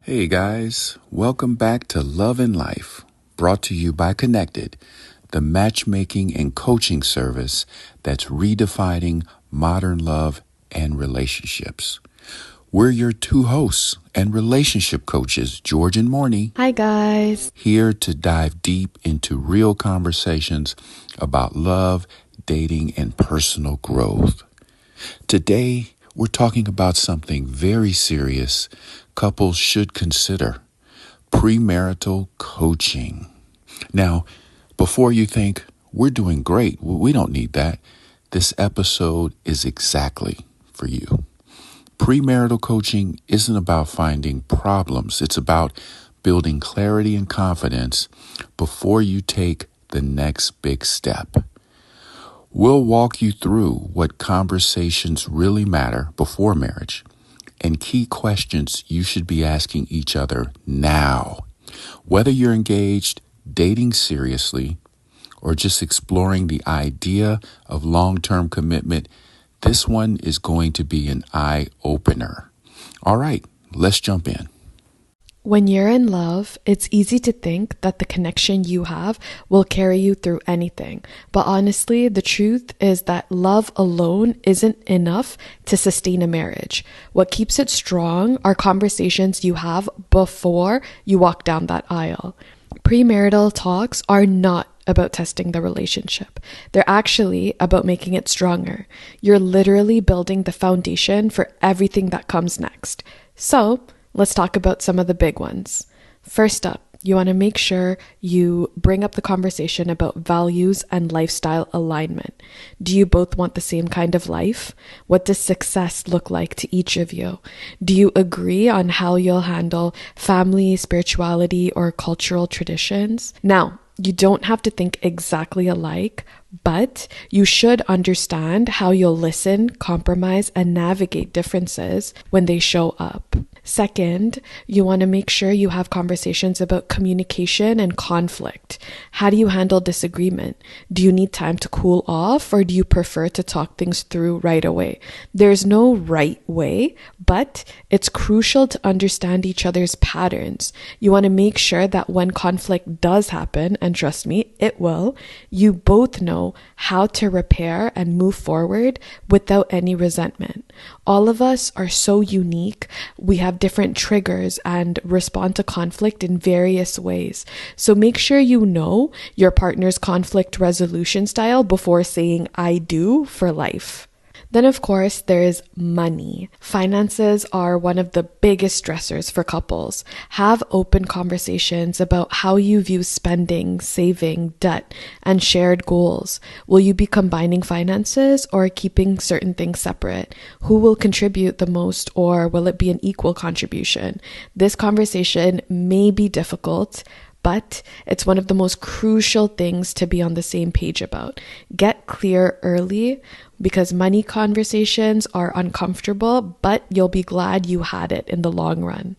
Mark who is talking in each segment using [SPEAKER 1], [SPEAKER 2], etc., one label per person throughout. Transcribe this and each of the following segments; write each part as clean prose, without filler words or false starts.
[SPEAKER 1] Hey guys, welcome back to Love and Life, brought to you by Connected, the matchmaking and coaching service that's redefining modern love and relationships. We're your two hosts and relationship coaches, George and Morney.
[SPEAKER 2] Hi guys.
[SPEAKER 1] Here to dive deep into real conversations about love, dating, and personal growth. Today, we're talking about something very serious couples should consider: premarital coaching. Now, before you think, we're doing great, we don't need that, this episode is exactly for you. Premarital coaching isn't about finding problems. It's about building clarity and confidence before you take the next big step. We'll walk you through what conversations really matter before marriage and key questions you should be asking each other now. Whether you're engaged, dating seriously, or just exploring the idea of long-term commitment, this one is going to be an eye-opener. All right, let's jump in.
[SPEAKER 2] When you're in love, it's easy to think that the connection you have will carry you through anything. But honestly, the truth is that love alone isn't enough to sustain a marriage. What keeps it strong are conversations you have before you walk down that aisle. Premarital talks are not about testing the relationship. They're actually about making it stronger. You're literally building the foundation for everything that comes next. So, let's talk about some of the big ones. First up, you want to make sure you bring up the conversation about values and lifestyle alignment. Do you both want the same kind of life? What does success look like to each of you? Do you agree on how you'll handle family, spirituality, or cultural traditions? Now, you don't have to think exactly alike, but you should understand how you'll listen, compromise, and navigate differences when they show up. Second, you want to make sure you have conversations about communication and conflict. How do you handle disagreement? Do you need time to cool off, or do you prefer to talk things through right away? There's no right way, but it's crucial to understand each other's patterns. You want to make sure that when conflict does happen, and trust me, it will, you both know how to repair and move forward without any resentment. All of us are so unique. We have different triggers and respond to conflict in various ways. So make sure you know your partner's conflict resolution style before saying "I do" for life. Then, of course, there is money. Finances are one of the biggest stressors for couples. Have open conversations about how you view spending, saving, debt, and shared goals. Will you be combining finances or keeping certain things separate? Who will contribute the most, or will it be an equal contribution? This conversation may be difficult, but it's one of the most crucial things to be on the same page about. Get clear early, because money conversations are uncomfortable, but you'll be glad you had it in the long run.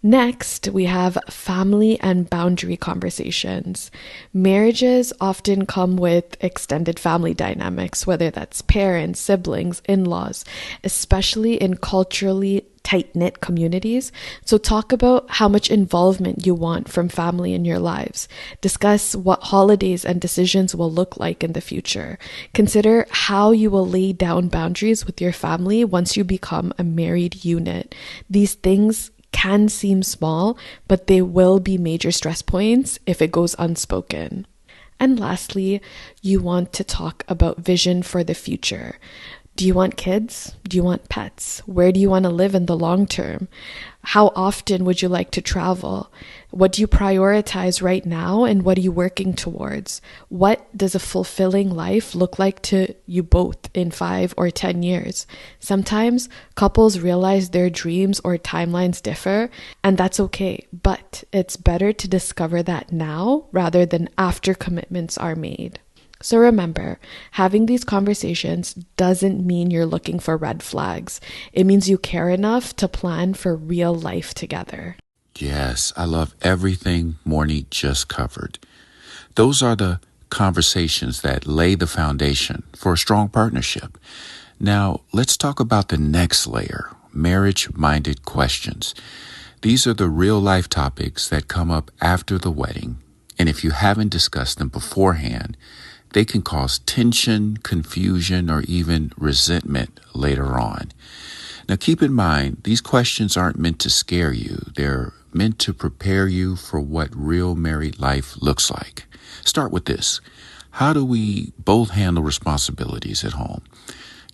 [SPEAKER 2] Next, we have family and boundary conversations. Marriages often come with extended family dynamics, whether that's parents, siblings, in-laws, especially in culturally tight-knit communities. So talk about how much involvement you want from family in your lives. Discuss what holidays and decisions will look like in the future. Consider how you will lay down boundaries with your family once you become a married unit. These things can seem small, but they will be major stress points if it goes unspoken. And lastly, you want to talk about vision for the future. Do you want kids? Do you want pets? Where do you want to live in the long term? How often would you like to travel? What do you prioritize right now, and what are you working towards? What does a fulfilling life look like to you both in 5 or 10 years? Sometimes couples realize their dreams or timelines differ, and that's okay. But it's better to discover that now rather than after commitments are made. So remember, having these conversations doesn't mean you're looking for red flags. It means you care enough to plan for real life together.
[SPEAKER 1] Yes, I love everything Morney just covered. Those are the conversations that lay the foundation for a strong partnership. Now, let's talk about the next layer, marriage-minded questions. These are the real life topics that come up after the wedding, and if you haven't discussed them beforehand, they can cause tension, confusion, or even resentment later on. Now, keep in mind, these questions aren't meant to scare you. They're meant to prepare you for what real married life looks like. Start with this. How do we both handle responsibilities at home?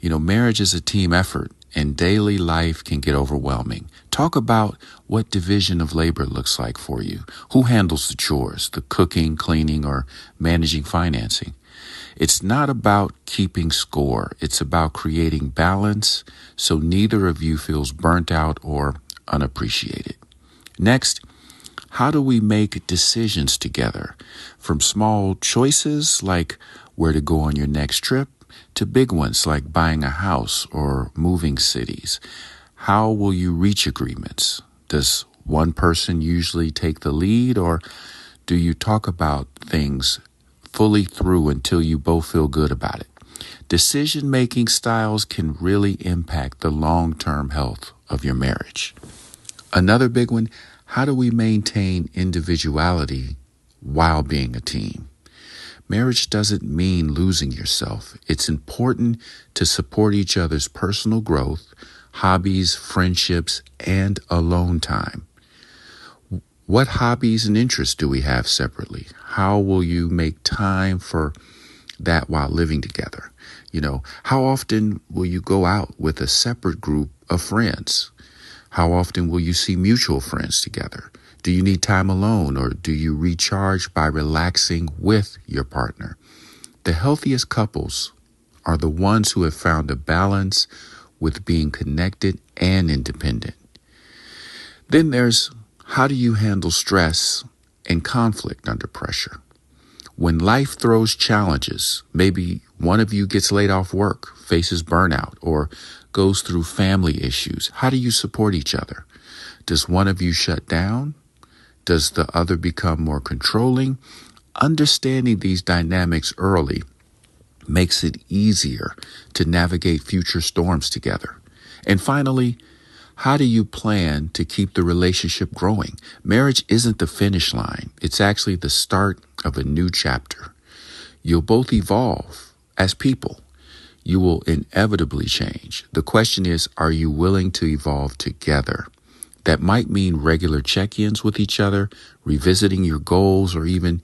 [SPEAKER 1] Marriage is a team effort, and daily life can get overwhelming. Talk about what division of labor looks like for you. Who handles the chores, the cooking, cleaning, or managing financing? It's not about keeping score. It's about creating balance so neither of you feels burnt out or unappreciated. Next, how do we make decisions together? From small choices like where to go on your next trip to big ones like buying a house or moving cities. How will you reach agreements? Does one person usually take the lead, or do you talk about things fully through until you both feel good about it? Decision-making styles can really impact the long-term health of your marriage. Another big one, how do we maintain individuality while being a team? Marriage doesn't mean losing yourself. It's important to support each other's personal growth, hobbies, friendships, and alone time. What hobbies and interests do we have separately? How will you make time for that while living together? How often will you go out with a separate group of friends? How often will you see mutual friends together? Do you need time alone, or do you recharge by relaxing with your partner? The healthiest couples are the ones who have found a balance with being connected and independent. Then there's how do you handle stress and conflict under pressure? When life throws challenges, maybe one of you gets laid off work, faces burnout, or goes through family issues. How do you support each other? Does one of you shut down? Does the other become more controlling? Understanding these dynamics early makes it easier to navigate future storms together. And finally, how do you plan to keep the relationship growing? Marriage isn't the finish line. It's actually the start of a new chapter. You'll both evolve as people. You will inevitably change. The question is, are you willing to evolve together? That might mean regular check-ins with each other, revisiting your goals, or even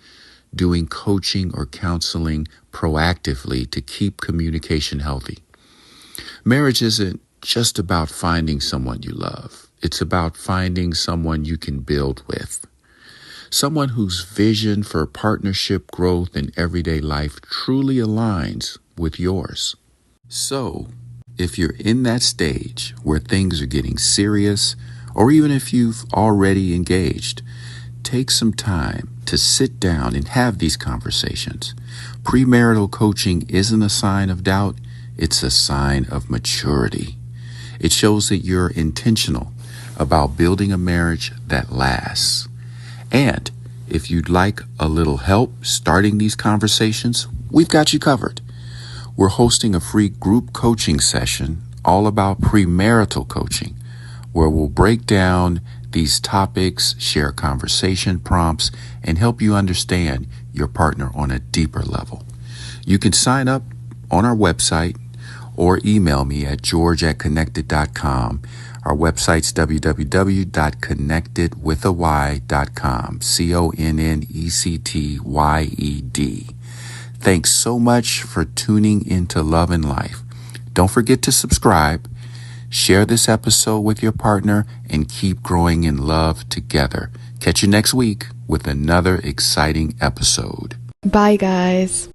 [SPEAKER 1] doing coaching or counseling proactively to keep communication healthy. Marriage isn't just about finding someone you love. It's about finding someone you can build with. Someone whose vision for partnership, growth, and everyday life truly aligns with yours. So, if you're in that stage where things are getting serious, or even if you've already engaged, take some time to sit down and have these conversations. Premarital coaching isn't a sign of doubt, it's a sign of maturity. It shows that you're intentional about building a marriage that lasts. And if you'd like a little help starting these conversations, we've got you covered. We're hosting a free group coaching session all about premarital coaching, where we'll break down these topics, share conversation prompts, and help you understand your partner on a deeper level. You can sign up on our website or email me at george@connected.com. Our website's www.connectedwithay.com, CONNECTYED. Thanks so much for tuning into Love and Life. Don't forget to subscribe, share this episode with your partner, and keep growing in love together. Catch you next week with another exciting episode.
[SPEAKER 2] Bye, guys.